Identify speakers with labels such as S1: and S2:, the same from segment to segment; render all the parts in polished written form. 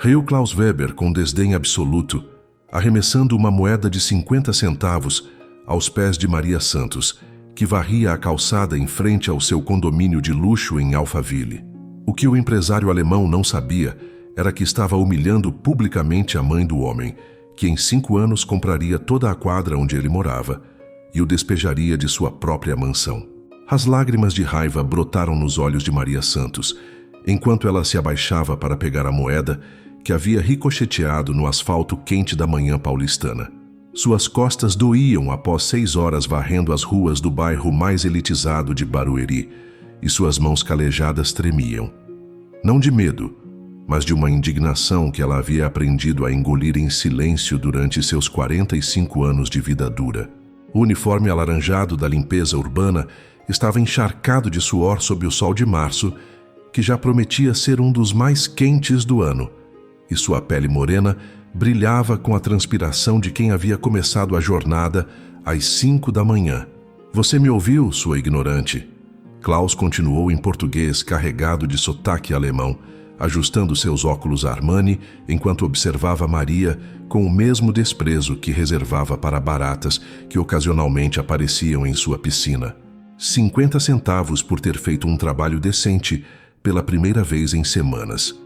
S1: Riu Klaus Weber com desdém absoluto, arremessando uma moeda de 50 centavos aos pés de Maria Santos, que varria a calçada em frente ao seu condomínio de luxo em Alphaville. O que o empresário alemão não sabia era que estava humilhando publicamente a mãe do homem, que em 5 anos compraria toda a quadra onde ele morava e o despejaria de sua própria mansão. As lágrimas de raiva brotaram nos olhos de Maria Santos, enquanto ela se abaixava para pegar a moeda que havia ricocheteado no asfalto quente da manhã paulistana. Suas costas doíam após 6 horas varrendo as ruas do bairro mais elitizado de Barueri, e suas mãos calejadas tremiam. Não de medo, mas de uma indignação que ela havia aprendido a engolir em silêncio durante seus 45 anos de vida dura. O uniforme alaranjado da limpeza urbana estava encharcado de suor sob o sol de março, que já prometia ser um dos mais quentes do ano, e sua pele morena brilhava com a transpiração de quem havia começado a jornada às 5 da manhã. Você me ouviu, sua ignorante? Klaus continuou em português carregado de sotaque alemão, ajustando seus óculos Armani enquanto observava Maria com o mesmo desprezo que reservava para baratas que ocasionalmente apareciam em sua piscina. 50 centavos por ter feito um trabalho decente pela primeira vez em semanas.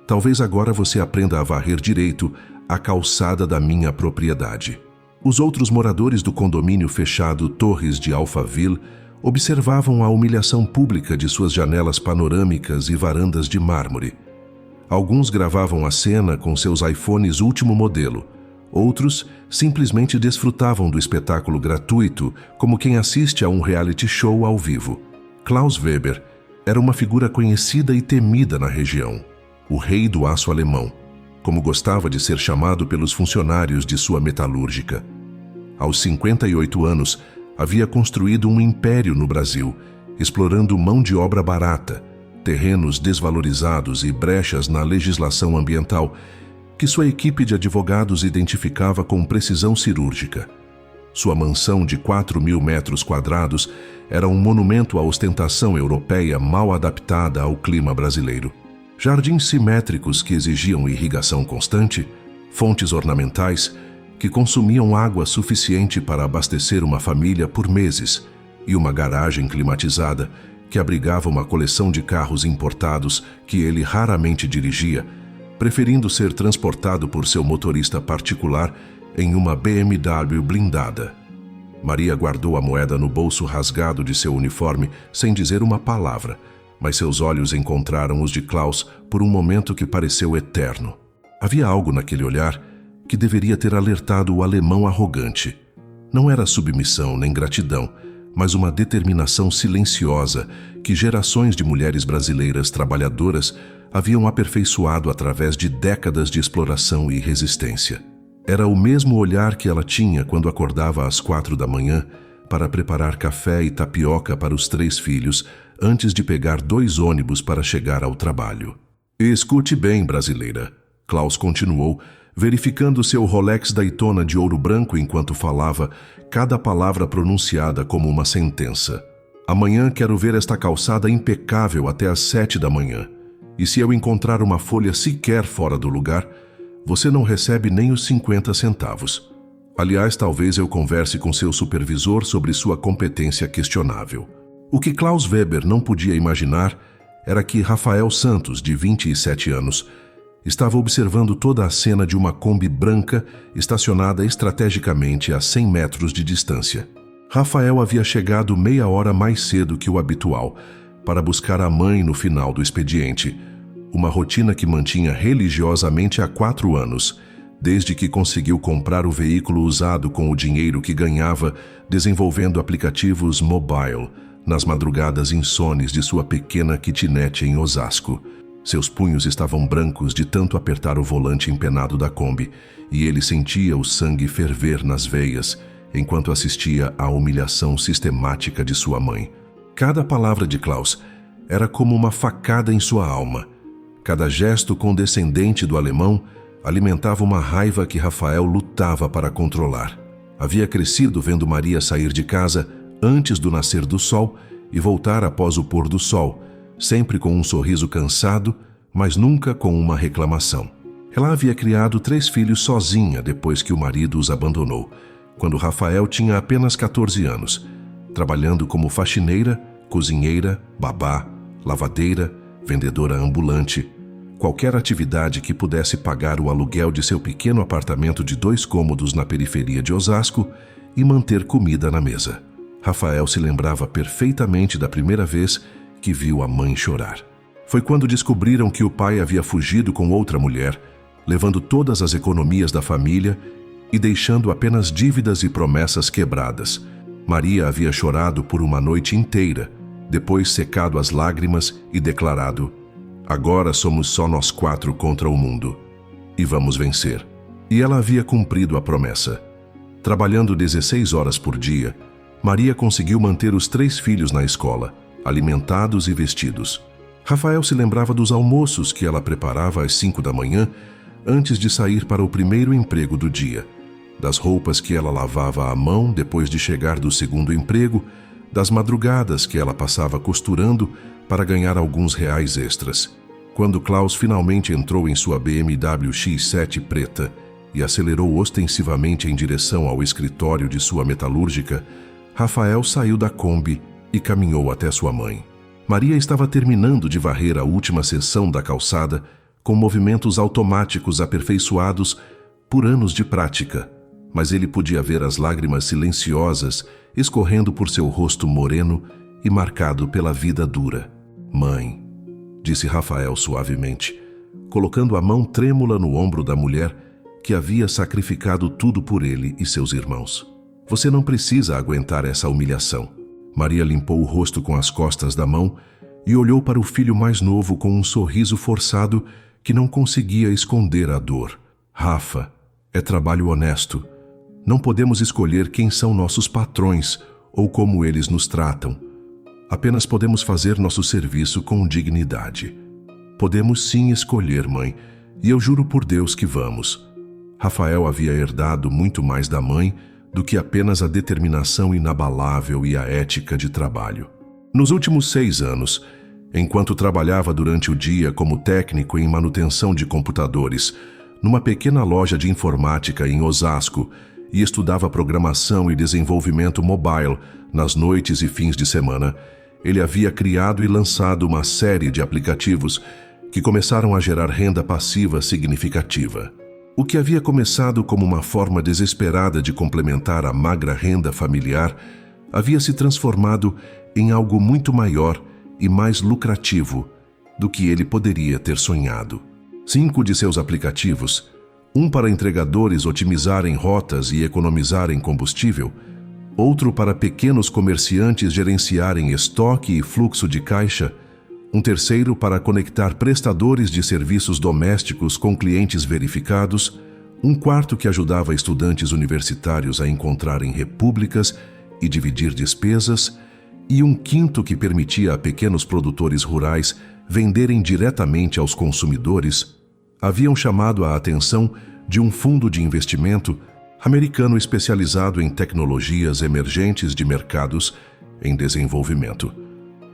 S1: Talvez agora você aprenda a varrer direito a calçada da minha propriedade. Os outros moradores do condomínio fechado Torres de Alphaville observavam a humilhação pública de suas janelas panorâmicas e varandas de mármore. Alguns gravavam a cena com seus iPhones último modelo. Outros simplesmente desfrutavam do espetáculo gratuito como quem assiste a um reality show ao vivo. Klaus Weber era uma figura conhecida e temida na região. O rei do aço alemão, como gostava de ser chamado pelos funcionários de sua metalúrgica. Aos 58 anos, havia construído um império no Brasil, explorando mão de obra barata, terrenos desvalorizados e brechas na legislação ambiental que sua equipe de advogados identificava com precisão cirúrgica. Sua mansão de 4.000 metros quadrados era um monumento à ostentação europeia mal adaptada ao clima brasileiro. Jardins simétricos que exigiam irrigação constante, fontes ornamentais que consumiam água suficiente para abastecer uma família por meses e uma garagem climatizada que abrigava uma coleção de carros importados que ele raramente dirigia, preferindo ser transportado por seu motorista particular em uma BMW blindada. Maria guardou a moeda no bolso rasgado de seu uniforme sem dizer uma palavra, mas seus olhos encontraram os de Klaus por um momento que pareceu eterno. Havia algo naquele olhar que deveria ter alertado o alemão arrogante. Não era submissão nem gratidão, mas uma determinação silenciosa que gerações de mulheres brasileiras trabalhadoras haviam aperfeiçoado através de décadas de exploração e resistência. Era o mesmo olhar que ela tinha quando acordava às 4 da manhã para preparar café e tapioca para os 3 filhos, antes de pegar 2 ônibus para chegar ao trabalho. Escute bem, brasileira, Klaus continuou, verificando seu Rolex Daytona de ouro branco enquanto falava, cada palavra pronunciada como uma sentença. Amanhã quero ver esta calçada impecável até às 7 da manhã. E se eu encontrar uma folha sequer fora do lugar, você não recebe nem os 50 centavos. Aliás, talvez eu converse com seu supervisor sobre sua competência questionável. O que Klaus Weber não podia imaginar era que Rafael Santos, de 27 anos, estava observando toda a cena de uma Kombi branca estacionada estrategicamente a 100 metros de distância. Rafael havia chegado meia hora mais cedo que o habitual para buscar a mãe no final do expediente, uma rotina que mantinha religiosamente há 4 anos, desde que conseguiu comprar o veículo usado com o dinheiro que ganhava desenvolvendo aplicativos mobile nas madrugadas insones de sua pequena kitnet em Osasco. Seus punhos estavam brancos de tanto apertar o volante empenado da Kombi, e ele sentia o sangue ferver nas veias enquanto assistia à humilhação sistemática de sua mãe. Cada palavra de Klaus era como uma facada em sua alma. Cada gesto condescendente do alemão alimentava uma raiva que Rafael lutava para controlar. Havia crescido vendo Maria sair de casa antes do nascer do sol e voltar após o pôr do sol, sempre com um sorriso cansado, mas nunca com uma reclamação. Ela havia criado 3 filhos sozinha depois que o marido os abandonou, quando Rafael tinha apenas 14 anos, trabalhando como faxineira, cozinheira, babá, lavadeira, vendedora ambulante, qualquer atividade que pudesse pagar o aluguel de seu pequeno apartamento de 2 cômodos na periferia de Osasco e manter comida na mesa. Rafael se lembrava perfeitamente da primeira vez que viu a mãe chorar. Foi quando descobriram que o pai havia fugido com outra mulher, levando todas as economias da família e deixando apenas dívidas e promessas quebradas. Maria havia chorado por uma noite inteira, depois secado as lágrimas e declarado: "Agora somos só nós 4 contra o mundo. E vamos vencer." E ela havia cumprido a promessa. Trabalhando 16 horas por dia, Maria conseguiu manter os 3 filhos na escola, alimentados e vestidos. Rafael se lembrava dos almoços que ela preparava às 5 da manhã, antes de sair para o primeiro emprego do dia, das roupas que ela lavava à mão depois de chegar do segundo emprego, das madrugadas que ela passava costurando para ganhar alguns reais extras. Quando Klaus finalmente entrou em sua BMW X7 preta e acelerou ostensivamente em direção ao escritório de sua metalúrgica, Rafael saiu da Kombi e caminhou até sua mãe. Maria estava terminando de varrer a última seção da calçada com movimentos automáticos aperfeiçoados por anos de prática, mas ele podia ver as lágrimas silenciosas escorrendo por seu rosto moreno e marcado pela vida dura. "Mãe", disse Rafael suavemente, colocando a mão trêmula no ombro da mulher que havia sacrificado tudo por ele e seus irmãos. "Você não precisa aguentar essa humilhação." Maria limpou o rosto com as costas da mão e olhou para o filho mais novo com um sorriso forçado que não conseguia esconder a dor. "Rafa, é trabalho honesto. Não podemos escolher quem são nossos patrões ou como eles nos tratam. Apenas podemos fazer nosso serviço com dignidade." "Podemos sim escolher, mãe, e eu juro por Deus que vamos." Rafael havia herdado muito mais da mãe do que apenas a determinação inabalável e a ética de trabalho. Nos últimos 6 anos, enquanto trabalhava durante o dia como técnico em manutenção de computadores, numa pequena loja de informática em Osasco, e estudava programação e desenvolvimento mobile nas noites e fins de semana, ele havia criado e lançado uma série de aplicativos que começaram a gerar renda passiva significativa. O que havia começado como uma forma desesperada de complementar a magra renda familiar havia se transformado em algo muito maior e mais lucrativo do que ele poderia ter sonhado. 5 de seus aplicativos, um para entregadores otimizarem rotas e economizarem combustível, outro para pequenos comerciantes gerenciarem estoque e fluxo de caixa, um terceiro para conectar prestadores de serviços domésticos com clientes verificados, um quarto que ajudava estudantes universitários a encontrarem repúblicas e dividir despesas, e um quinto que permitia a pequenos produtores rurais venderem diretamente aos consumidores, haviam chamado a atenção de um fundo de investimento americano especializado em tecnologias emergentes de mercados em desenvolvimento.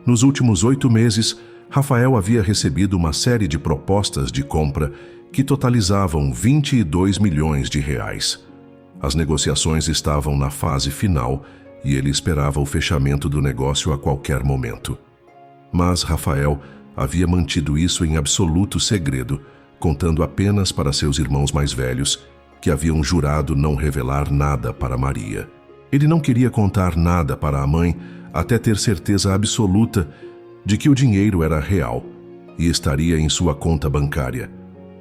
S1: Nos últimos 8 meses, Rafael havia recebido uma série de propostas de compra que totalizavam 22 milhões de reais. As negociações estavam na fase final e ele esperava o fechamento do negócio a qualquer momento. Mas Rafael havia mantido isso em absoluto segredo, contando apenas para seus irmãos mais velhos, que haviam jurado não revelar nada para Maria. Ele não queria contar nada para a mãe até ter certeza absoluta de que o dinheiro era real e estaria em sua conta bancária.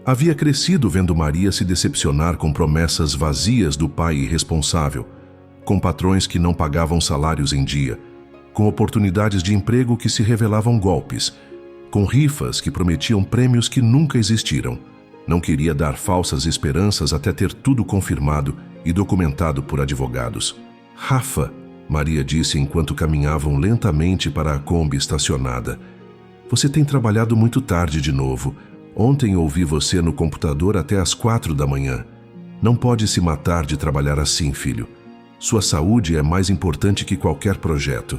S1: Havia crescido vendo Maria se decepcionar com promessas vazias do pai irresponsável, com patrões que não pagavam salários em dia, com oportunidades de emprego que se revelavam golpes, com rifas que prometiam prêmios que nunca existiram. Não queria dar falsas esperanças até ter tudo confirmado e documentado por advogados. "Rafa", Maria disse enquanto caminhavam lentamente para a Kombi estacionada, "você tem trabalhado muito tarde de novo. Ontem ouvi você no computador até às 4 da manhã. Não pode se matar de trabalhar assim, filho. Sua saúde é mais importante que qualquer projeto.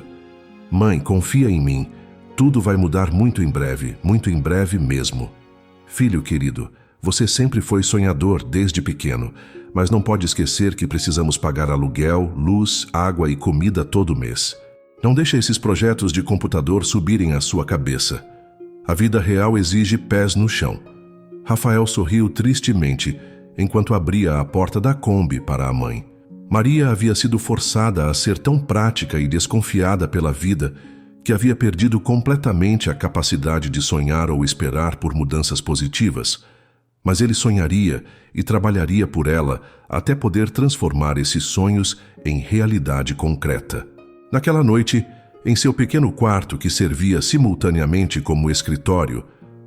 S1: Mãe, confia em mim. Tudo vai mudar muito em breve mesmo. Filho querido, Você sempre foi sonhador desde pequeno, mas não pode esquecer que precisamos pagar aluguel, luz, água e comida todo mês. Não deixe esses projetos de computador subirem à sua cabeça. A vida real exige pés no chão. Rafael sorriu tristemente enquanto abria a porta da Kombi para a mãe. Maria havia sido forçada a ser tão prática e desconfiada pela vida que havia perdido completamente a capacidade de sonhar ou esperar por mudanças positivas. Mas ele sonharia e trabalharia por ela até poder transformar esses sonhos em realidade concreta. Naquela noite, em seu pequeno quarto que servia simultaneamente como escritório,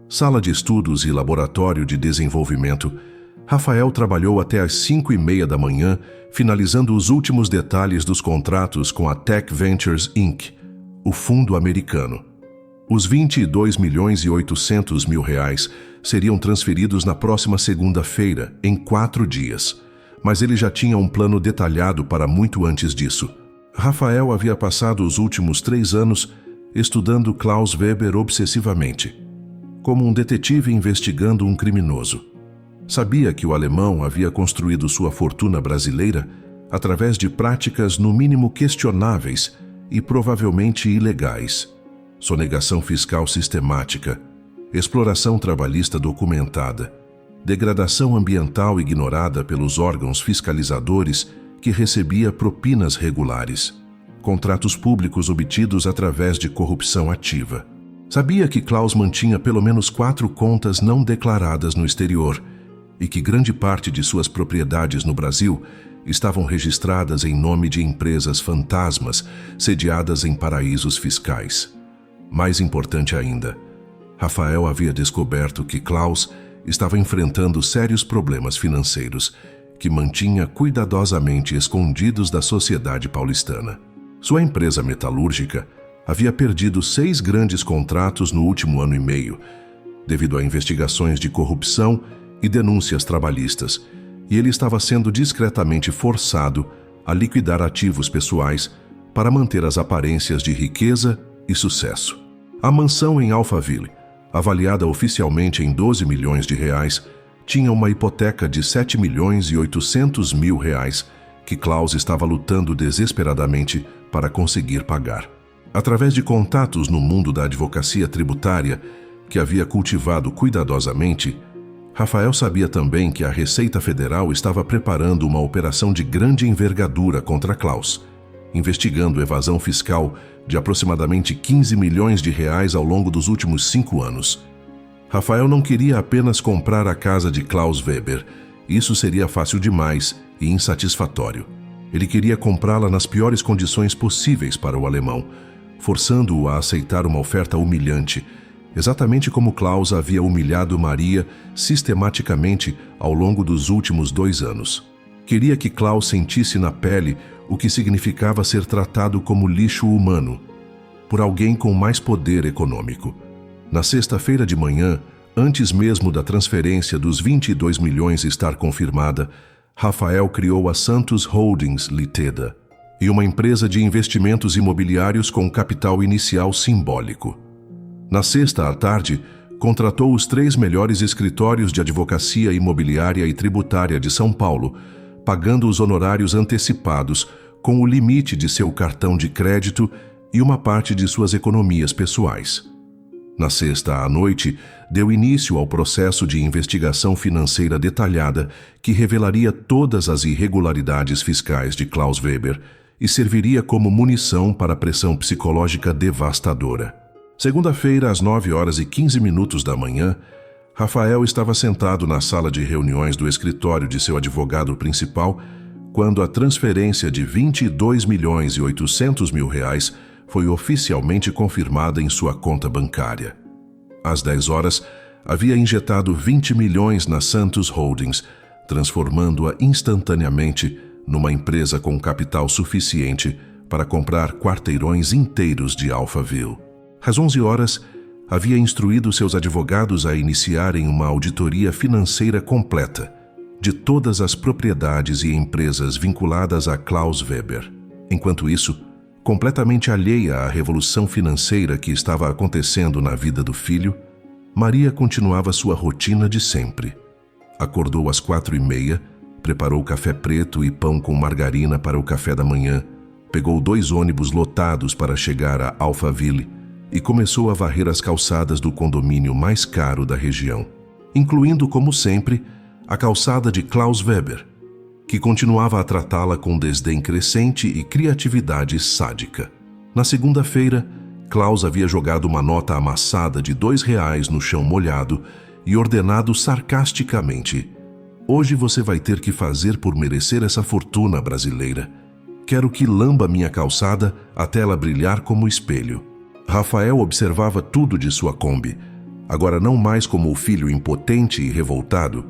S1: sala de estudos e laboratório de desenvolvimento, Rafael trabalhou até às 5:30 da manhã, finalizando os últimos detalhes dos contratos com a Tech Ventures Inc., o fundo americano. Os 22.800.000 reais seriam transferidos na próxima segunda-feira, em 4 dias. Mas ele já tinha um plano detalhado para muito antes disso. Rafael havia passado os últimos 3 anos estudando Klaus Weber obsessivamente, como um detetive investigando um criminoso. Sabia que o alemão havia construído sua fortuna brasileira através de práticas no mínimo questionáveis e provavelmente ilegais: sonegação fiscal sistemática, exploração trabalhista documentada, degradação ambiental ignorada pelos órgãos fiscalizadores que recebia propinas regulares, contratos públicos obtidos através de corrupção ativa. Sabia que Klaus mantinha pelo menos 4 contas não declaradas no exterior e que grande parte de suas propriedades no Brasil estavam registradas em nome de empresas fantasmas sediadas em paraísos fiscais. Mais importante ainda, Rafael havia descoberto que Klaus estava enfrentando sérios problemas financeiros que mantinha cuidadosamente escondidos da sociedade paulistana. Sua empresa metalúrgica havia perdido 6 grandes contratos no último ano e meio, devido a investigações de corrupção e denúncias trabalhistas, e ele estava sendo discretamente forçado a liquidar ativos pessoais para manter as aparências de riqueza e sucesso. A mansão em Alphaville, avaliada oficialmente em 12 milhões de reais, tinha uma hipoteca de 7.800.000 reais que Klaus estava lutando desesperadamente para conseguir pagar. Através de contatos no mundo da advocacia tributária que havia cultivado cuidadosamente, Rafael sabia também que a Receita Federal estava preparando uma operação de grande envergadura contra Klaus, investigando evasão fiscal de aproximadamente 15 milhões de reais ao longo dos últimos 5 anos. Rafael não queria apenas comprar a casa de Klaus Weber. Isso seria fácil demais e insatisfatório. Ele queria comprá-la nas piores condições possíveis para o alemão, forçando-o a aceitar uma oferta humilhante, exatamente como Klaus havia humilhado Maria sistematicamente ao longo dos últimos 2 anos. Queria que Klaus sentisse na pele o que significava ser tratado como lixo humano por alguém com mais poder econômico. Na sexta-feira de manhã, antes mesmo da transferência dos 22 milhões estar confirmada, Rafael criou a Santos Holdings Ltda. e uma empresa de investimentos imobiliários com capital inicial simbólico. Na sexta à tarde, contratou os 3 melhores escritórios de advocacia imobiliária e tributária de São Paulo, pagando os honorários antecipados com o limite de seu cartão de crédito e uma parte de suas economias pessoais. Na sexta à noite, deu início ao processo de investigação financeira detalhada que revelaria todas as irregularidades fiscais de Klaus Weber e serviria como munição para a pressão psicológica devastadora. Segunda-feira, às 9h15 da manhã, Rafael estava sentado na sala de reuniões do escritório de seu advogado principal quando a transferência de 22.800.000 reais foi oficialmente confirmada em sua conta bancária. Às 10 horas, havia injetado 20 milhões na Santos Holdings, transformando-a instantaneamente numa empresa com capital suficiente para comprar quarteirões inteiros de Alphaville. Às 11 horas, havia instruído seus advogados a iniciarem uma auditoria financeira completa de todas as propriedades e empresas vinculadas a Klaus Weber. Enquanto isso, completamente alheia à revolução financeira que estava acontecendo na vida do filho, Maria continuava sua rotina de sempre. Acordou às 4h30, preparou café preto e pão com margarina para o café da manhã, pegou 2 ônibus lotados para chegar a Alphaville e começou a varrer as calçadas do condomínio mais caro da região, incluindo, como sempre, a calçada de Klaus Weber, que continuava a tratá-la com desdém crescente e criatividade sádica. Na segunda-feira, Klaus havia jogado uma nota amassada de R$2 no chão molhado e ordenado sarcasticamente: "Hoje você vai ter que fazer por merecer essa fortuna brasileira. Quero que lamba minha calçada até ela brilhar como espelho." Rafael observava tudo de sua Kombi, agora não mais como o filho impotente e revoltado,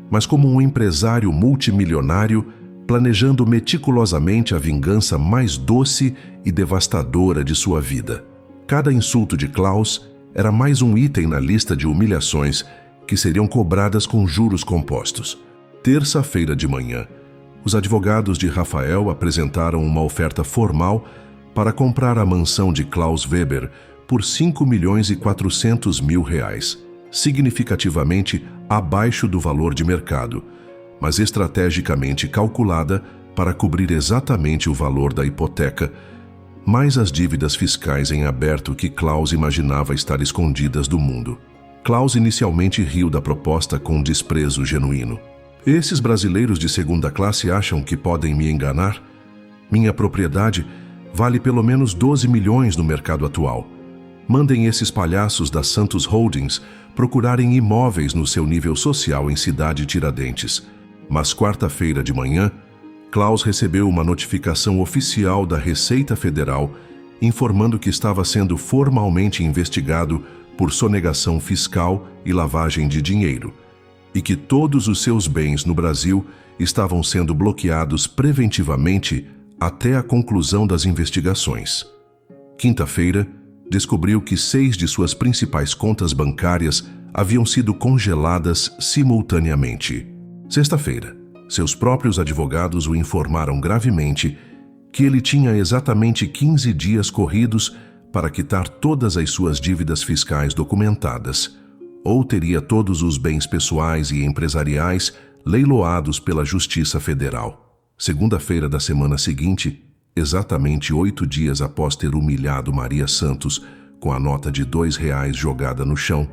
S1: mas como um empresário multimilionário planejando meticulosamente a vingança mais doce e devastadora de sua vida. Cada insulto de Klaus era mais um item na lista de humilhações que seriam cobradas com juros compostos. Terça-feira de manhã, os advogados de Rafael apresentaram uma oferta formal para comprar a mansão de Klaus Weber por R$5.400.000, significativamente abaixo do valor de mercado, mas estrategicamente calculada para cobrir exatamente o valor da hipoteca, mais as dívidas fiscais em aberto que Klaus imaginava estar escondidas do mundo. Klaus inicialmente riu da proposta com desprezo genuíno. "Esses brasileiros de segunda classe acham que podem me enganar? Minha propriedade vale pelo menos 12 milhões no mercado atual. Mandem esses palhaços da Santos Holdings procurarem imóveis no seu nível social em Cidade Tiradentes." Mas quarta-feira de manhã, Klaus recebeu uma notificação oficial da Receita Federal informando que estava sendo formalmente investigado por sonegação fiscal e lavagem de dinheiro, e que todos os seus bens no Brasil estavam sendo bloqueados preventivamente até a conclusão das investigações. Quinta-feira, descobriu que 6 de suas principais contas bancárias haviam sido congeladas simultaneamente. Sexta-feira, seus próprios advogados o informaram gravemente que ele tinha exatamente 15 dias corridos para quitar todas as suas dívidas fiscais documentadas, ou teria todos os bens pessoais e empresariais leiloados pela Justiça Federal. Segunda-feira da semana seguinte, exatamente 8 dias após ter humilhado Maria Santos com a nota de R$2 jogada no chão,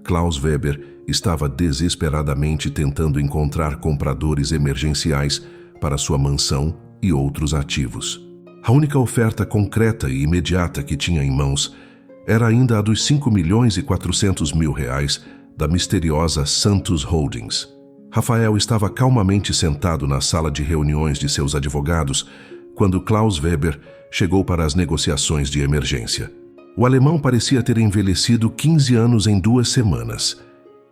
S1: Klaus Weber estava desesperadamente tentando encontrar compradores emergenciais para sua mansão e outros ativos. A única oferta concreta e imediata que tinha em mãos era ainda a dos R$5.400.000 da misteriosa Santos Holdings. Rafael estava calmamente sentado na sala de reuniões de seus advogados quando Klaus Weber chegou para as negociações de emergência. O alemão parecia ter envelhecido 15 anos em 2 semanas.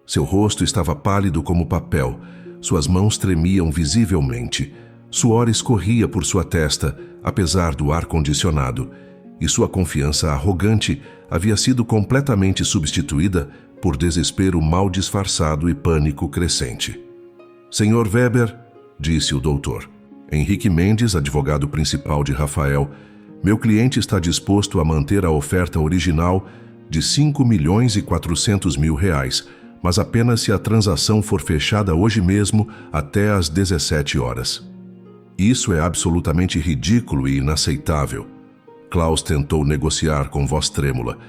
S1: Seu rosto estava pálido como papel, suas mãos tremiam visivelmente, suor escorria por sua testa, apesar do ar-condicionado, e sua confiança arrogante havia sido completamente substituída por desespero mal disfarçado e pânico crescente. "Senhor Weber", disse o doutor, Henrique Mendes, advogado principal de Rafael, "meu cliente está disposto a manter a oferta original de R$5.400.000, mas apenas se a transação for fechada hoje mesmo até às 17 horas. Isso é absolutamente ridículo e inaceitável." Klaus tentou negociar com voz trêmula.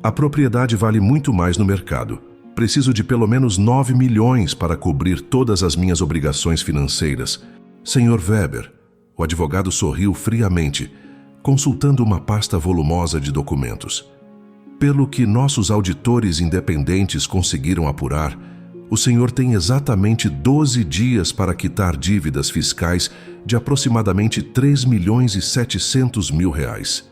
S1: "A propriedade vale muito mais no mercado. Preciso de pelo menos 9 milhões para cobrir todas as minhas obrigações financeiras." "Senhor Weber", o advogado sorriu friamente, consultando uma pasta volumosa de documentos. "Pelo que nossos auditores independentes conseguiram apurar, o senhor tem exatamente 12 dias para quitar dívidas fiscais de aproximadamente R$3.700.000.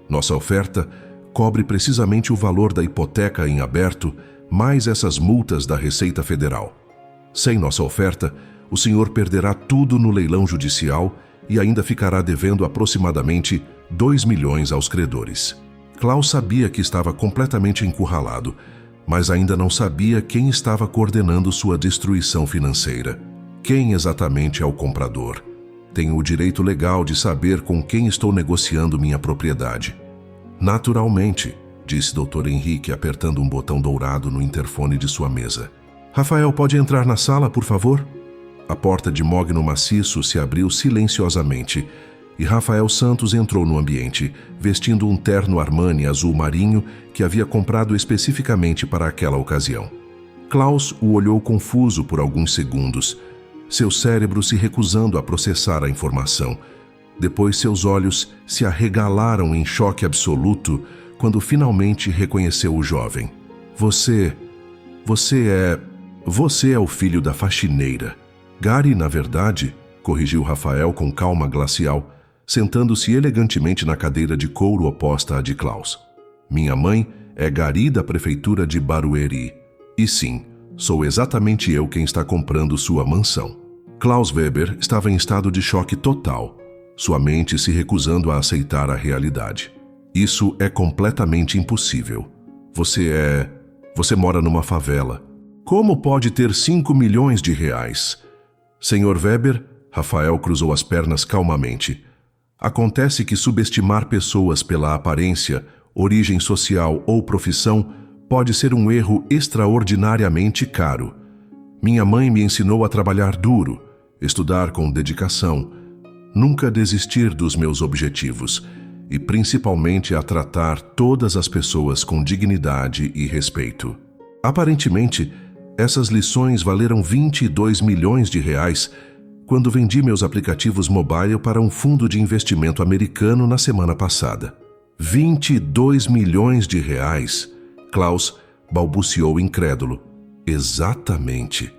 S1: Nossa oferta cobre precisamente o valor da hipoteca em aberto, mais essas multas da Receita Federal. Sem nossa oferta, o senhor perderá tudo no leilão judicial e ainda ficará devendo aproximadamente 2 milhões aos credores." Klaus sabia que estava completamente encurralado, mas ainda não sabia quem estava coordenando sua destruição financeira. Quem exatamente é o comprador? Tenho o direito legal de saber com quem estou negociando minha propriedade. "Naturalmente", disse Dr. Henrique, apertando um botão dourado no interfone de sua mesa. Rafael, pode entrar na sala, por favor? A porta de mogno maciço se abriu silenciosamente e Rafael Santos entrou no ambiente, vestindo um terno Armani azul marinho que havia comprado especificamente para aquela ocasião. Klaus o olhou confuso por alguns segundos, seu cérebro se recusando a processar a informação. Depois seus olhos se arregalaram em choque absoluto quando finalmente reconheceu o jovem. Você é o filho da faxineira. Gary, na verdade, corrigiu Rafael com calma glacial, sentando-se elegantemente na cadeira de couro oposta à de Klaus. Minha mãe é Gary da prefeitura de Barueri. E sim, sou exatamente eu quem está comprando sua mansão. Klaus Weber estava em estado de choque total, sua mente se recusando a aceitar a realidade. Isso é completamente impossível. Você mora numa favela. Como pode ter 5 milhões de reais? Senhor Weber, Rafael cruzou as pernas calmamente. Acontece que subestimar pessoas pela aparência, origem social ou profissão pode ser um erro extraordinariamente caro. Minha mãe me ensinou a trabalhar duro, estudar com dedicação, nunca desistir dos meus objetivos e principalmente a tratar todas as pessoas com dignidade e respeito. Aparentemente, essas lições valeram 22 milhões de reais quando vendi meus aplicativos mobile para um fundo de investimento americano na semana passada. 22 milhões de reais? Klaus balbuciou incrédulo. Exatamente.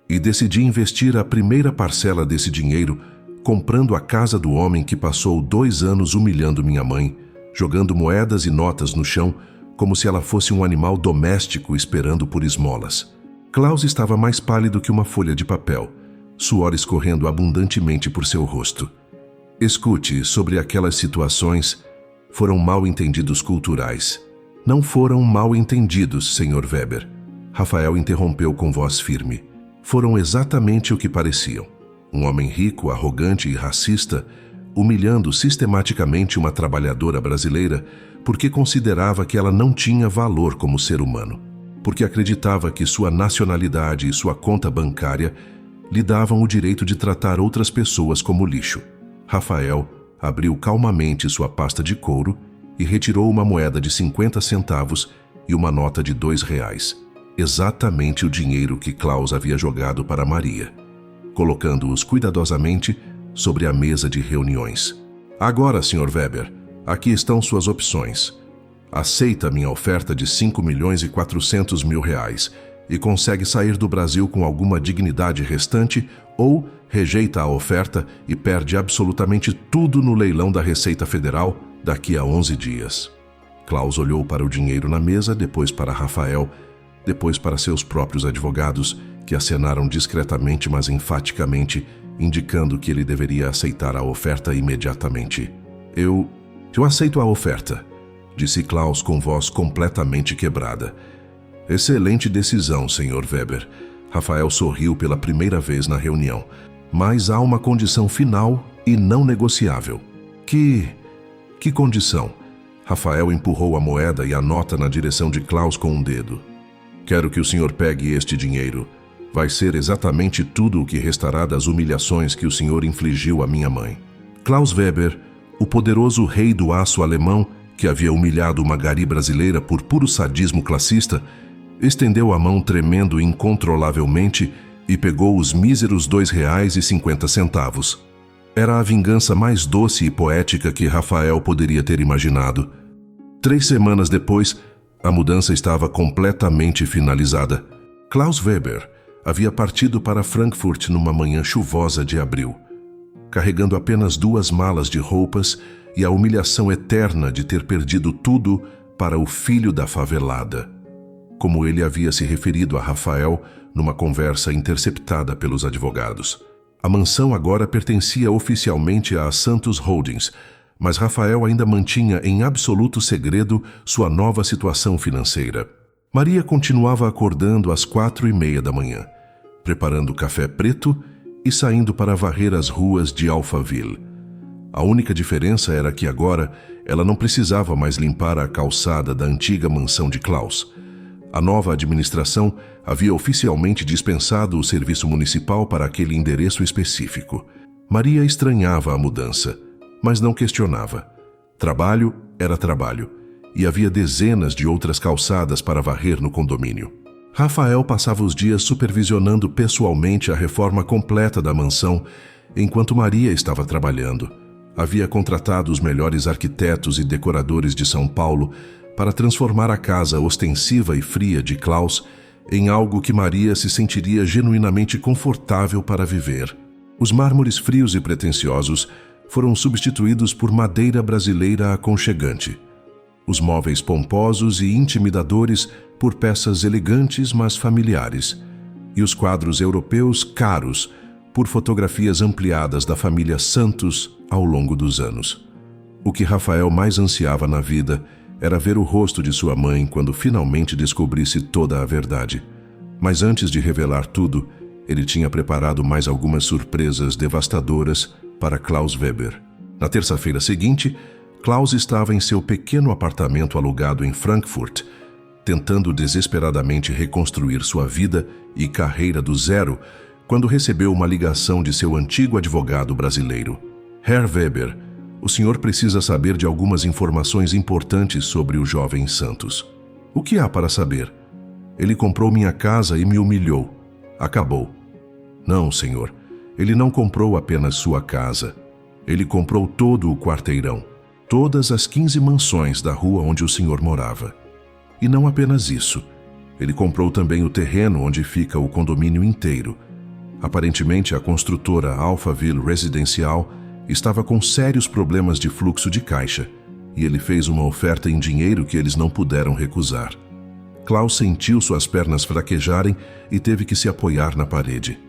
S1: E decidi investir a primeira parcela desse dinheiro comprando a casa do homem que passou 2 anos humilhando minha mãe, jogando moedas e notas no chão como se ela fosse um animal doméstico esperando por esmolas. Klaus estava mais pálido que uma folha de papel, suor escorrendo abundantemente por seu rosto. Escute, sobre aquelas situações, foram mal-entendidos culturais. Não foram mal-entendidos, Sr. Weber. Rafael interrompeu com voz firme. Foram exatamente o que pareciam. Um homem rico, arrogante e racista, humilhando sistematicamente uma trabalhadora brasileira porque considerava que ela não tinha valor como ser humano, porque acreditava que sua nacionalidade e sua conta bancária lhe davam o direito de tratar outras pessoas como lixo. Rafael abriu calmamente sua pasta de couro e retirou uma moeda de 50 centavos e uma nota de R$2, exatamente o dinheiro que Klaus havia jogado para Maria, colocando-os cuidadosamente sobre a mesa de reuniões. Agora, Sr. Weber, aqui estão suas opções. Aceita minha oferta de 5.400.000 reais e consegue sair do Brasil com alguma dignidade restante, ou rejeita a oferta e perde absolutamente tudo no leilão da Receita Federal daqui a 11 dias. Klaus olhou para o dinheiro na mesa, depois para Rafael, depois para seus próprios advogados, que acenaram discretamente, mas enfaticamente, indicando que ele deveria aceitar a oferta imediatamente. Eu aceito a oferta, disse Klaus com voz completamente quebrada. Excelente decisão, Sr. Weber. Rafael sorriu pela primeira vez na reunião. Mas há uma condição final e não negociável. Que condição? Rafael empurrou a moeda e a nota na direção de Klaus com um dedo. Quero que o senhor pegue este dinheiro. Vai ser exatamente tudo o que restará das humilhações que o senhor infligiu à minha mãe. Klaus Weber, o poderoso rei do aço alemão, que havia humilhado uma Gary brasileira por puro sadismo classista, estendeu a mão tremendo incontrolavelmente e pegou os míseros R$2,50. Era a vingança mais doce e poética que Rafael poderia ter imaginado. 3 semanas depois, a mudança estava completamente finalizada. Klaus Weber havia partido para Frankfurt numa manhã chuvosa de abril, carregando apenas 2 malas de roupas e a humilhação eterna de ter perdido tudo para o filho da favelada, como ele havia se referido a Rafael numa conversa interceptada pelos advogados. A mansão agora pertencia oficialmente à Santos Holdings, mas Rafael ainda mantinha em absoluto segredo sua nova situação financeira. Maria continuava acordando às 4h30 da manhã, preparando café preto e saindo para varrer as ruas de Alphaville. A única diferença era que agora ela não precisava mais limpar a calçada da antiga mansão de Klaus. A nova administração havia oficialmente dispensado o serviço municipal para aquele endereço específico. Maria estranhava a mudança, mas não questionava. Trabalho era trabalho, e havia dezenas de outras calçadas para varrer no condomínio. Rafael passava os dias supervisionando pessoalmente a reforma completa da mansão, enquanto Maria estava trabalhando. Havia contratado os melhores arquitetos e decoradores de São Paulo para transformar a casa ostensiva e fria de Klaus em algo que Maria se sentiria genuinamente confortável para viver. Os mármores frios e pretensiosos foram substituídos por madeira brasileira aconchegante. Os móveis pomposos e intimidadores por peças elegantes, mas familiares. E os quadros europeus caros por fotografias ampliadas da família Santos ao longo dos anos. O que Rafael mais ansiava na vida era ver o rosto de sua mãe quando finalmente descobrisse toda a verdade. Mas antes de revelar tudo, ele tinha preparado mais algumas surpresas devastadoras para Klaus Weber. Na terça-feira seguinte, Klaus estava em seu pequeno apartamento alugado em Frankfurt, tentando desesperadamente reconstruir sua vida e carreira do zero, quando recebeu uma ligação de seu antigo advogado brasileiro. Herr Weber, o senhor precisa saber de algumas informações importantes sobre o jovem Santos. O que há para saber? Ele comprou minha casa e me humilhou. Acabou. Não, senhor. Ele não comprou apenas sua casa. Ele comprou todo o quarteirão, todas as 15 mansões da rua onde o senhor morava. E não apenas isso. Ele comprou também o terreno onde fica o condomínio inteiro. Aparentemente, a construtora Alphaville Residencial estava com sérios problemas de fluxo de caixa, e ele fez uma oferta em dinheiro que eles não puderam recusar. Klaus sentiu suas pernas fraquejarem e teve que se apoiar na parede.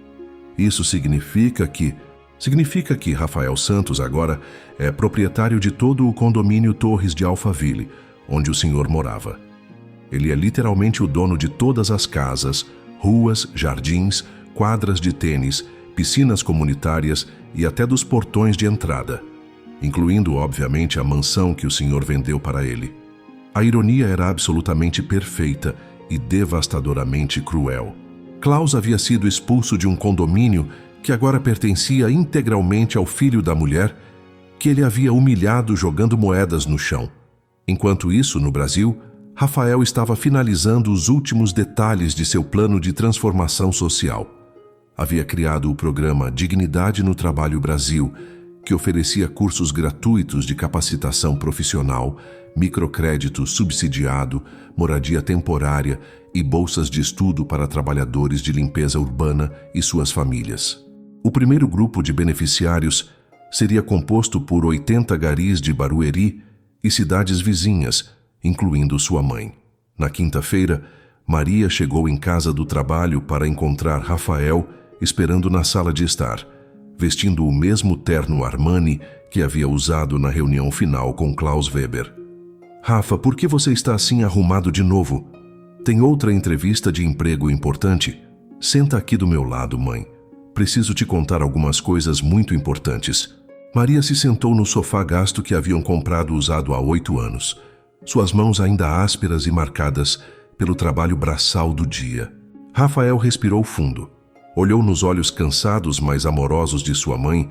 S1: Isso significa que Rafael Santos agora é proprietário de todo o condomínio Torres de Alphaville, onde o senhor morava. Ele é literalmente o dono de todas as casas, ruas, jardins, quadras de tênis, piscinas comunitárias e até dos portões de entrada, incluindo, obviamente, a mansão que o senhor vendeu para ele. A ironia era absolutamente perfeita e devastadoramente cruel. Klaus havia sido expulso de um condomínio que agora pertencia integralmente ao filho da mulher que ele havia humilhado jogando moedas no chão. Enquanto isso, no Brasil, Rafael estava finalizando os últimos detalhes de seu plano de transformação social. Havia criado o programa Dignidade no Trabalho Brasil, que oferecia cursos gratuitos de capacitação profissional, microcrédito subsidiado, moradia temporária e bolsas de estudo para trabalhadores de limpeza urbana e suas famílias. O primeiro grupo de beneficiários seria composto por 80 garis de Barueri e cidades vizinhas, incluindo sua mãe. Na quinta-feira, Maria chegou em casa do trabalho para encontrar Rafael esperando na sala de estar, vestindo o mesmo terno Armani que havia usado na reunião final com Klaus Weber. Rafa, por que você está assim arrumado de novo? Tem outra entrevista de emprego importante? Senta aqui do meu lado, mãe. Preciso te contar algumas coisas muito importantes. Maria se sentou no sofá gasto que haviam comprado usado há 8 anos. Suas mãos ainda ásperas e marcadas pelo trabalho braçal do dia. Rafael respirou fundo. Olhou nos olhos cansados, mas amorosos de sua mãe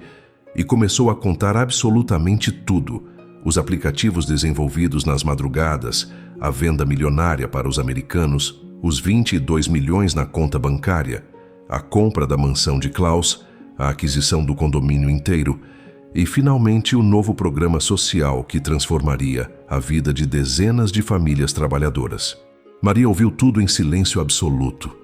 S1: e começou a contar absolutamente tudo. Os aplicativos desenvolvidos nas madrugadas, a venda milionária para os americanos, os 22 milhões na conta bancária, a compra da mansão de Klaus, a aquisição do condomínio inteiro e, finalmente, o novo programa social que transformaria a vida de dezenas de famílias trabalhadoras. Maria ouviu tudo em silêncio absoluto,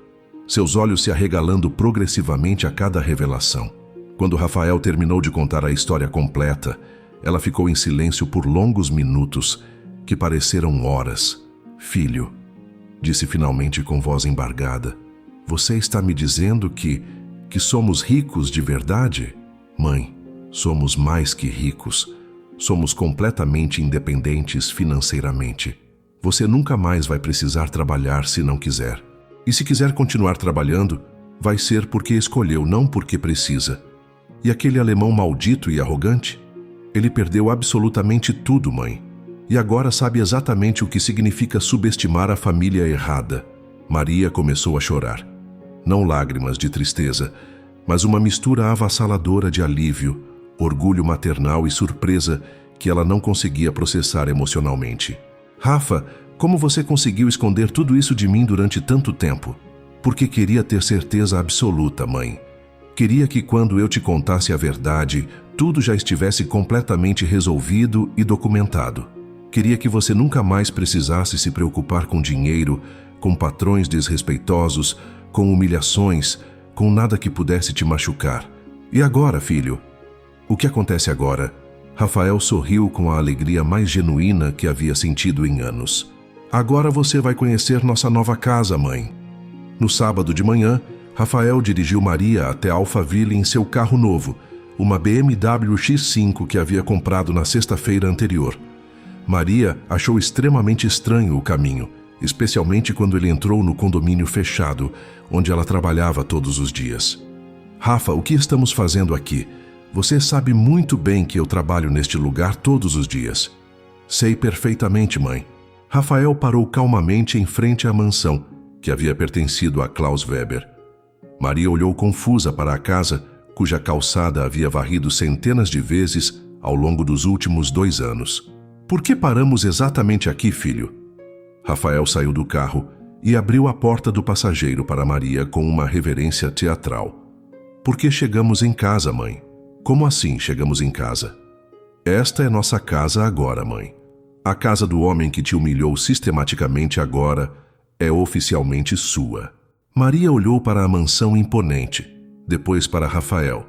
S1: seus olhos se arregalando progressivamente a cada revelação. Quando Rafael terminou de contar a história completa, ela ficou em silêncio por longos minutos, que pareceram horas. Filho, disse finalmente com voz embargada, você está me dizendo que somos ricos de verdade? Mãe, somos mais que ricos. Somos completamente independentes financeiramente. Você nunca mais vai precisar trabalhar se não quiser. E se quiser continuar trabalhando, vai ser porque escolheu, não porque precisa. E aquele alemão maldito e arrogante? Ele perdeu absolutamente tudo, mãe. E agora sabe exatamente o que significa subestimar a família errada. Maria começou a chorar. Não lágrimas de tristeza, mas uma mistura avassaladora de alívio, orgulho maternal e surpresa que ela não conseguia processar emocionalmente. Rafa, como você conseguiu esconder tudo isso de mim durante tanto tempo? Porque queria ter certeza absoluta, mãe. Queria que quando eu te contasse a verdade, tudo já estivesse completamente resolvido e documentado. Queria que você nunca mais precisasse se preocupar com dinheiro, com patrões desrespeitosos, com humilhações, com nada que pudesse te machucar. E agora, filho? O que acontece agora? Rafael sorriu com a alegria mais genuína que havia sentido em anos. Agora você vai conhecer nossa nova casa, mãe. No sábado de manhã, Rafael dirigiu Maria até Alphaville em seu carro novo, uma BMW X5 que havia comprado na sexta-feira anterior. Maria achou extremamente estranho o caminho, especialmente quando ele entrou no condomínio fechado, onde ela trabalhava todos os dias. Rafa, o que estamos fazendo aqui? Você sabe muito bem que eu trabalho neste lugar todos os dias. Sei perfeitamente, mãe. Rafael parou calmamente em frente à mansão, que havia pertencido a Klaus Weber. Maria olhou confusa para a casa, cuja calçada havia varrido centenas de vezes ao longo dos últimos 2 anos. Por que paramos exatamente aqui, filho? Rafael saiu do carro e abriu a porta do passageiro para Maria com uma reverência teatral. Porque chegamos em casa, mãe. Como assim chegamos em casa? Esta é nossa casa agora, mãe. A casa do homem que te humilhou sistematicamente agora é oficialmente sua. Maria olhou para a mansão imponente, depois para Rafael,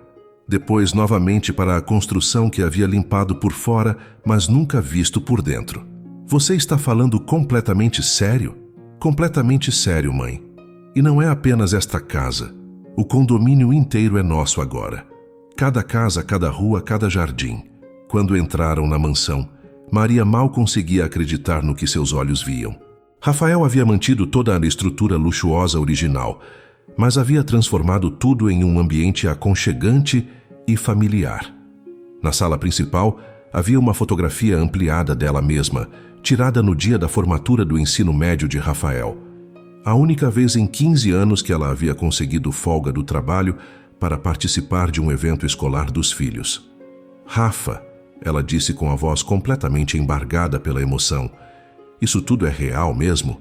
S1: depois novamente para a construção que havia limpado por fora, mas nunca visto por dentro. Você está falando completamente sério? Completamente sério, mãe. E não é apenas esta casa. O condomínio inteiro é nosso agora. Cada casa, cada rua, cada jardim. Quando entraram na mansão, Maria mal conseguia acreditar no que seus olhos viam. Rafael havia mantido toda a estrutura luxuosa original, mas havia transformado tudo em um ambiente aconchegante e familiar. Na sala principal, havia uma fotografia ampliada dela mesma, tirada no dia da formatura do ensino médio de Rafael. A única vez em 15 anos que ela havia conseguido folga do trabalho para participar de um evento escolar dos filhos. Rafa, ela disse com a voz completamente embargada pela emoção. Isso tudo é real mesmo?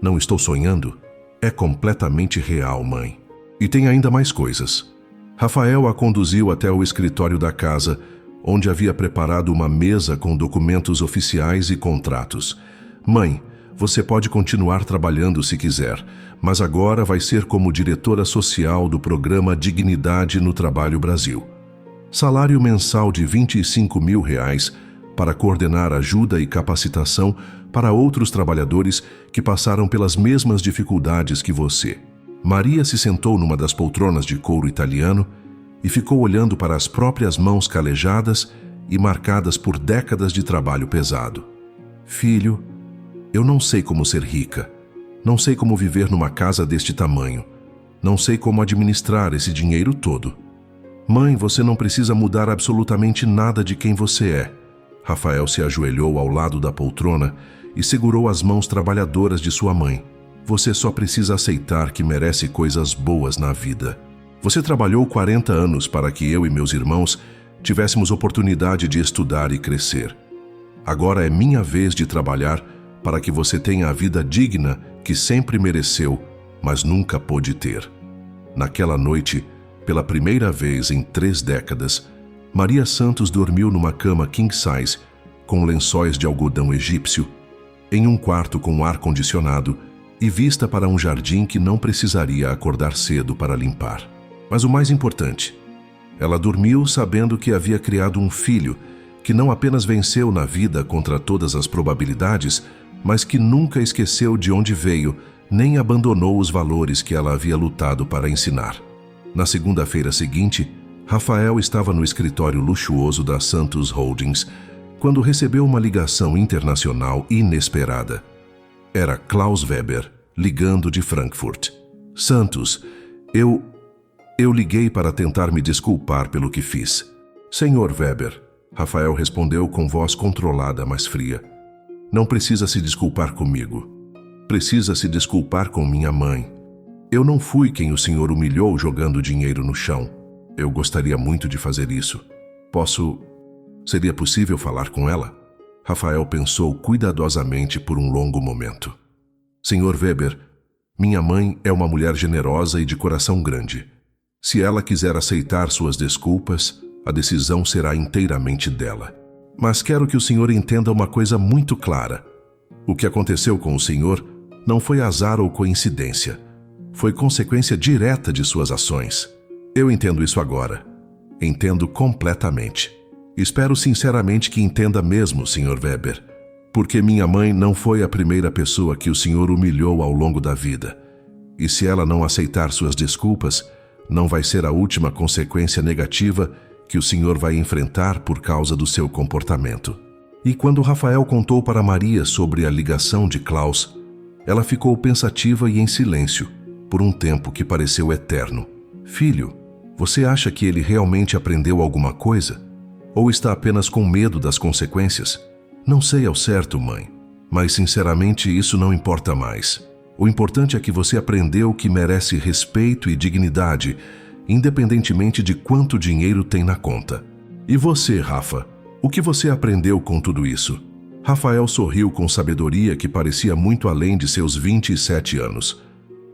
S1: Não estou sonhando? É completamente real, mãe. E tem ainda mais coisas. Rafael a conduziu até o escritório da casa, onde havia preparado uma mesa com documentos oficiais e contratos. Mãe, você pode continuar trabalhando se quiser, mas agora vai ser como diretora social do programa Dignidade no Trabalho Brasil. Salário mensal de R$25 mil para coordenar ajuda e capacitação para outros trabalhadores que passaram pelas mesmas dificuldades que você. Maria se sentou numa das poltronas de couro italiano e ficou olhando para as próprias mãos calejadas e marcadas por décadas de trabalho pesado. Filho, eu não sei como ser rica. Não sei como viver numa casa deste tamanho. Não sei como administrar esse dinheiro todo. Mãe, você não precisa mudar absolutamente nada de quem você é. Rafael se ajoelhou ao lado da poltrona e segurou as mãos trabalhadoras de sua mãe. Você só precisa aceitar que merece coisas boas na vida. Você trabalhou 40 anos para que eu e meus irmãos tivéssemos oportunidade de estudar e crescer. Agora é minha vez de trabalhar para que você tenha a vida digna que sempre mereceu, mas nunca pôde ter. Naquela noite, pela primeira vez em 3 décadas, Maria Santos dormiu numa cama king size, com lençóis de algodão egípcio, em um quarto com ar-condicionado e vista para um jardim que não precisaria acordar cedo para limpar. Mas o mais importante, ela dormiu sabendo que havia criado um filho que não apenas venceu na vida contra todas as probabilidades, mas que nunca esqueceu de onde veio, nem abandonou os valores que ela havia lutado para ensinar. Na segunda-feira seguinte, Rafael estava no escritório luxuoso da Santos Holdings quando recebeu uma ligação internacional inesperada. Era Klaus Weber, ligando de Frankfurt. Santos, eu liguei para tentar me desculpar pelo que fiz. Senhor Weber, Rafael respondeu com voz controlada, mas fria. Não precisa se desculpar comigo. Precisa se desculpar com minha mãe. Eu não fui quem o senhor humilhou jogando dinheiro no chão. Eu gostaria muito de fazer isso. Seria possível falar com ela? Rafael pensou cuidadosamente por um longo momento. Senhor Weber, minha mãe é uma mulher generosa e de coração grande. Se ela quiser aceitar suas desculpas, a decisão será inteiramente dela. Mas quero que o senhor entenda uma coisa muito clara. O que aconteceu com o senhor não foi azar ou coincidência. Foi consequência direta de suas ações. Eu entendo isso agora. Entendo completamente. Espero sinceramente que entenda mesmo, Sr. Weber, porque minha mãe não foi a primeira pessoa que o senhor humilhou ao longo da vida. E se ela não aceitar suas desculpas, não vai ser a última consequência negativa que o senhor vai enfrentar por causa do seu comportamento. E quando Rafael contou para Maria sobre a ligação de Klaus, ela ficou pensativa e em silêncio, por um tempo que pareceu eterno. Filho, você acha que ele realmente aprendeu alguma coisa? Ou está apenas com medo das consequências? Não sei ao certo, mãe, mas sinceramente isso não importa mais. O importante é que você aprendeu que merece respeito e dignidade, independentemente de quanto dinheiro tem na conta. E você, Rafa, o que você aprendeu com tudo isso? Rafael sorriu com sabedoria que parecia muito além de seus 27 anos.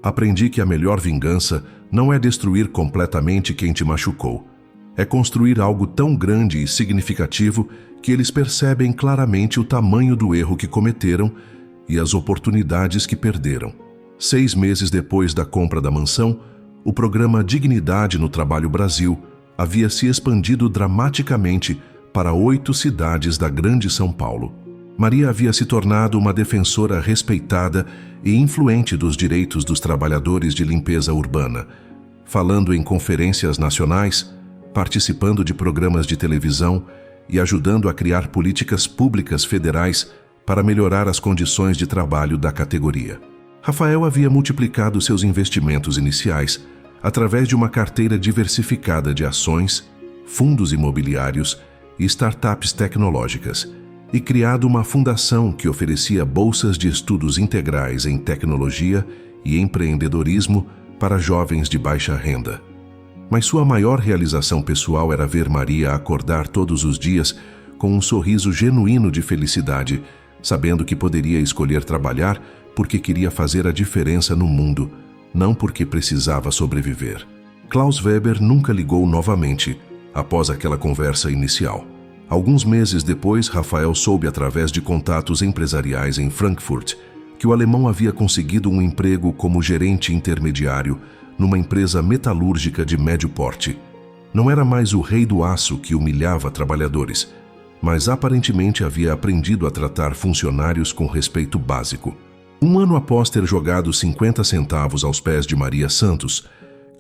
S1: Aprendi que a melhor vingança não é destruir completamente quem te machucou. É construir algo tão grande e significativo que eles percebem claramente o tamanho do erro que cometeram e as oportunidades que perderam. 6 meses depois da compra da mansão, o programa Dignidade no Trabalho Brasil havia se expandido dramaticamente para 8 cidades da Grande São Paulo. Maria havia se tornado uma defensora respeitada e influente dos direitos dos trabalhadores de limpeza urbana, falando em conferências nacionais, participando de programas de televisão e ajudando a criar políticas públicas federais para melhorar as condições de trabalho da categoria. Rafael havia multiplicado seus investimentos iniciais através de uma carteira diversificada de ações, fundos imobiliários e startups tecnológicas, e criado uma fundação que oferecia bolsas de estudos integrais em tecnologia e empreendedorismo para jovens de baixa renda. Mas sua maior realização pessoal era ver Maria acordar todos os dias com um sorriso genuíno de felicidade, sabendo que poderia escolher trabalhar porque queria fazer a diferença no mundo, não porque precisava sobreviver. Klaus Weber nunca ligou novamente após aquela conversa inicial. Alguns meses depois, Rafael soube através de contatos empresariais em Frankfurt que o alemão havia conseguido um emprego como gerente intermediário numa empresa metalúrgica de médio porte. Não era mais o rei do aço que humilhava trabalhadores, mas aparentemente havia aprendido a tratar funcionários com respeito básico. Um ano após ter jogado 50 centavos aos pés de Maria Santos,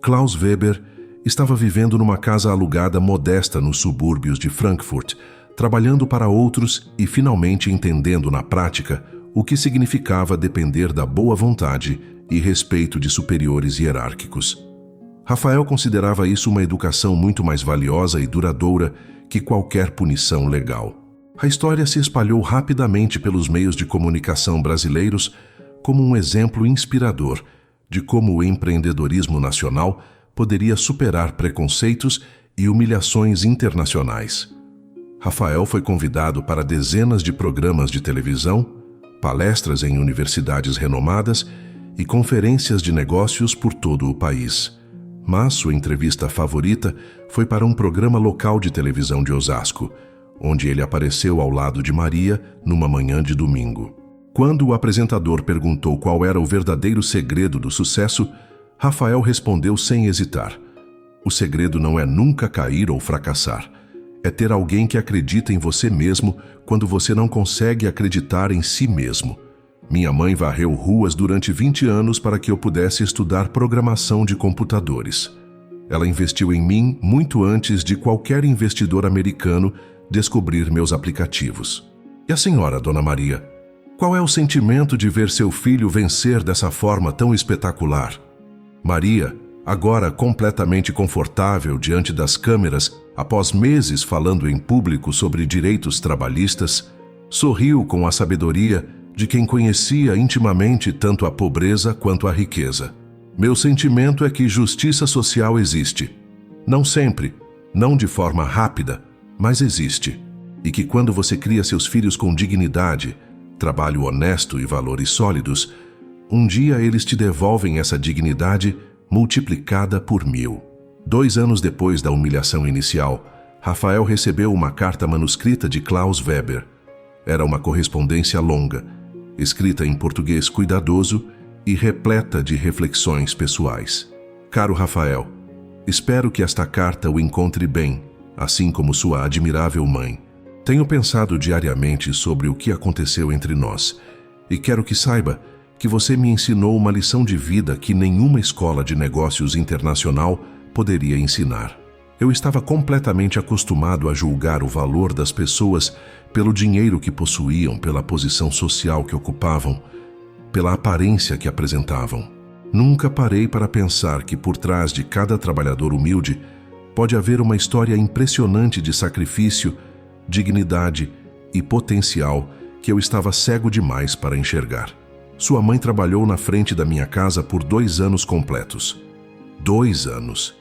S1: Klaus Weber estava vivendo numa casa alugada modesta nos subúrbios de Frankfurt, trabalhando para outros e finalmente entendendo na prática o que significava depender da boa vontade e respeito de superiores hierárquicos. Rafael considerava isso uma educação muito mais valiosa e duradoura que qualquer punição legal. A história se espalhou rapidamente pelos meios de comunicação brasileiros como um exemplo inspirador de como o empreendedorismo nacional poderia superar preconceitos e humilhações internacionais. Rafael foi convidado para dezenas de programas de televisão, palestras em universidades renomadas e conferências de negócios por todo o país. Mas sua entrevista favorita foi para um programa local de televisão de Osasco, onde ele apareceu ao lado de Maria numa manhã de domingo. Quando o apresentador perguntou qual era o verdadeiro segredo do sucesso, Rafael respondeu sem hesitar: o segredo não é nunca cair ou fracassar. É ter alguém que acredita em você mesmo quando você não consegue acreditar em si mesmo. Minha mãe varreu ruas durante 20 anos para que eu pudesse estudar programação de computadores. Ela investiu em mim muito antes de qualquer investidor americano descobrir meus aplicativos. E a senhora, Dona Maria? Qual é o sentimento de ver seu filho vencer dessa forma tão espetacular? Maria, agora completamente confortável diante das câmeras, após meses falando em público sobre direitos trabalhistas, sorriu com a sabedoria de quem conhecia intimamente tanto a pobreza quanto a riqueza. Meu sentimento é que justiça social existe. Não sempre, não de forma rápida, mas existe. E que quando você cria seus filhos com dignidade, trabalho honesto e valores sólidos, um dia eles te devolvem essa dignidade multiplicada por 1000. 2 anos depois da humilhação inicial, Rafael recebeu uma carta manuscrita de Klaus Weber. Era uma correspondência longa, escrita em português cuidadoso e repleta de reflexões pessoais. Caro Rafael, espero que esta carta o encontre bem, assim como sua admirável mãe. Tenho pensado diariamente sobre o que aconteceu entre nós e quero que saiba que você me ensinou uma lição de vida que nenhuma escola de negócios internacional poderia ensinar. Eu estava completamente acostumado a julgar o valor das pessoas pelo dinheiro que possuíam, pela posição social que ocupavam, pela aparência que apresentavam. Nunca parei para pensar que por trás de cada trabalhador humilde pode haver uma história impressionante de sacrifício, dignidade e potencial que eu estava cego demais para enxergar. Sua mãe trabalhou na frente da minha casa por 2 anos completos. 2 anos.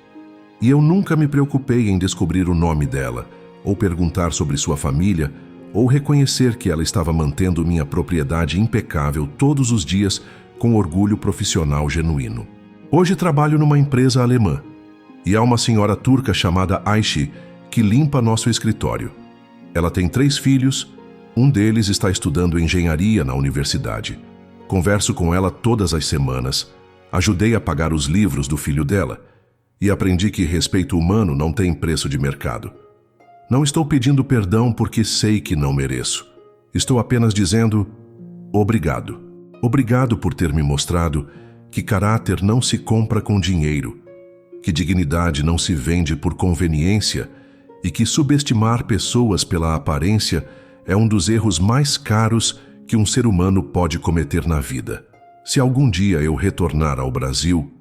S1: E eu nunca me preocupei em descobrir o nome dela, ou perguntar sobre sua família, ou reconhecer que ela estava mantendo minha propriedade impecável todos os dias com orgulho profissional genuíno. Hoje trabalho numa empresa alemã, e há uma senhora turca chamada Ayşe que limpa nosso escritório. Ela tem 3 filhos, um deles está estudando engenharia na universidade. Converso com ela todas as semanas, ajudei a pagar os livros do filho dela e aprendi que respeito humano não tem preço de mercado. Não estou pedindo perdão porque sei que não mereço. Estou apenas dizendo obrigado. Obrigado por ter me mostrado que caráter não se compra com dinheiro, que dignidade não se vende por conveniência e que subestimar pessoas pela aparência é um dos erros mais caros que um ser humano pode cometer na vida. Se algum dia eu retornar ao Brasil,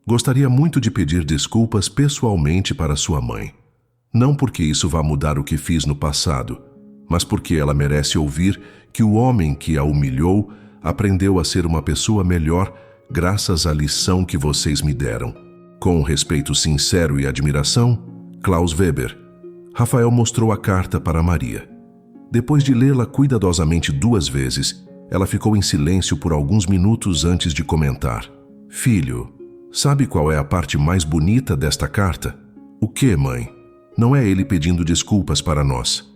S1: gostaria muito de pedir desculpas pessoalmente para sua mãe. Não porque isso vá mudar o que fiz no passado, mas porque ela merece ouvir que o homem que a humilhou aprendeu a ser uma pessoa melhor graças à lição que vocês me deram. Com respeito sincero e admiração, Klaus Weber. Rafael mostrou a carta para Maria. Depois de lê-la cuidadosamente 2 vezes, ela ficou em silêncio por alguns minutos antes de comentar. Filho, sabe qual é a parte mais bonita desta carta? O quê, mãe? Não é ele pedindo desculpas para nós.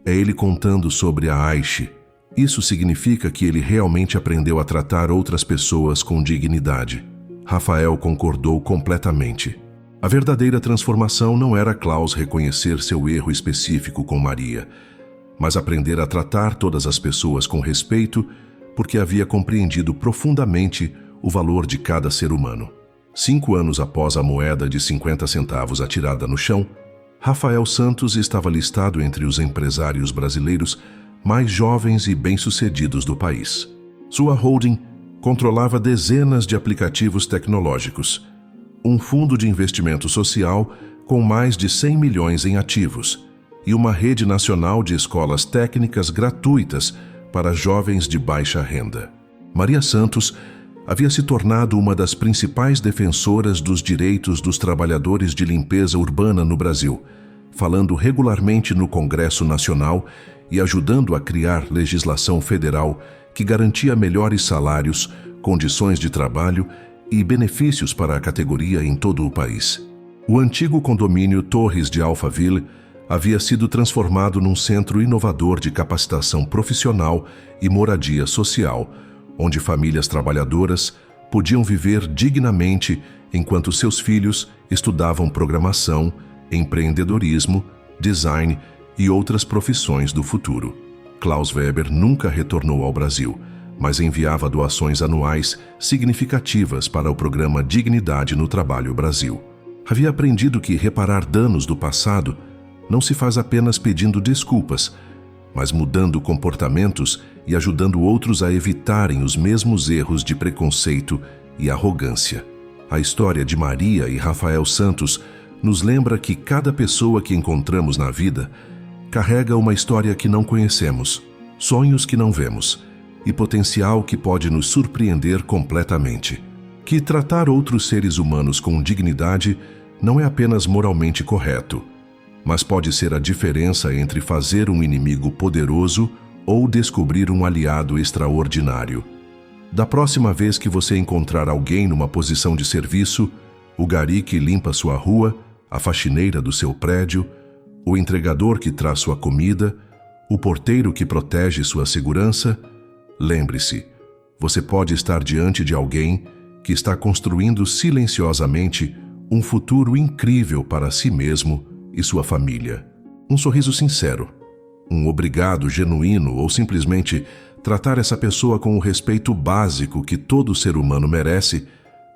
S1: É ele contando sobre a Ayşe. Isso significa que ele realmente aprendeu a tratar outras pessoas com dignidade. Rafael concordou completamente. A verdadeira transformação não era Klaus reconhecer seu erro específico com Maria, mas aprender a tratar todas as pessoas com respeito, porque havia compreendido profundamente o valor de cada ser humano. 5 anos após a moeda de 50 centavos atirada no chão, Rafael Santos estava listado entre os empresários brasileiros mais jovens e bem-sucedidos do país. Sua holding controlava dezenas de aplicativos tecnológicos, um fundo de investimento social com mais de 100 milhões em ativos e uma rede nacional de escolas técnicas gratuitas para jovens de baixa renda. Maria Santos havia se tornado uma das principais defensoras dos direitos dos trabalhadores de limpeza urbana no Brasil, falando regularmente no Congresso Nacional e ajudando a criar legislação federal que garantia melhores salários, condições de trabalho e benefícios para a categoria em todo o país. O antigo condomínio Torres de Alphaville havia sido transformado num centro inovador de capacitação profissional e moradia social, onde famílias trabalhadoras podiam viver dignamente enquanto seus filhos estudavam programação, empreendedorismo, design e outras profissões do futuro. Klaus Weber nunca retornou ao Brasil, mas enviava doações anuais significativas para o programa Dignidade no Trabalho Brasil. Havia aprendido que reparar danos do passado não se faz apenas pedindo desculpas, mas mudando comportamentos e ajudando outros a evitarem os mesmos erros de preconceito e arrogância. A história de Maria e Rafael Santos nos lembra que cada pessoa que encontramos na vida carrega uma história que não conhecemos, sonhos que não vemos e potencial que pode nos surpreender completamente. Que tratar outros seres humanos com dignidade não é apenas moralmente correto, mas pode ser a diferença entre fazer um inimigo poderoso ou descobrir um aliado extraordinário. Da próxima vez que você encontrar alguém numa posição de serviço, o gari que limpa sua rua, a faxineira do seu prédio, o entregador que traz sua comida, o porteiro que protege sua segurança, lembre-se, você pode estar diante de alguém que está construindo silenciosamente um futuro incrível para si mesmo e sua família. Um sorriso sincero, um obrigado genuíno ou simplesmente tratar essa pessoa com o respeito básico que todo ser humano merece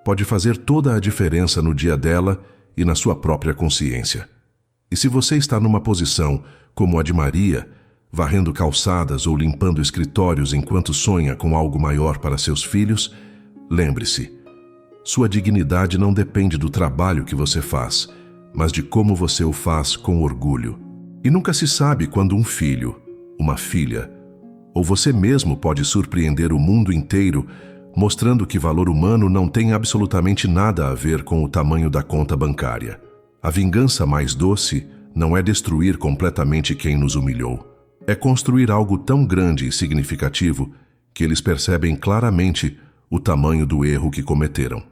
S1: pode fazer toda a diferença no dia dela e na sua própria consciência. E se você está numa posição como a de Maria, varrendo calçadas ou limpando escritórios enquanto sonha com algo maior para seus filhos, lembre-se, sua dignidade não depende do trabalho que você faz, mas de como você o faz com orgulho. E nunca se sabe quando um filho, uma filha, ou você mesmo pode surpreender o mundo inteiro, mostrando que valor humano não tem absolutamente nada a ver com o tamanho da conta bancária. A vingança mais doce não é destruir completamente quem nos humilhou. É construir algo tão grande e significativo que eles percebem claramente o tamanho do erro que cometeram.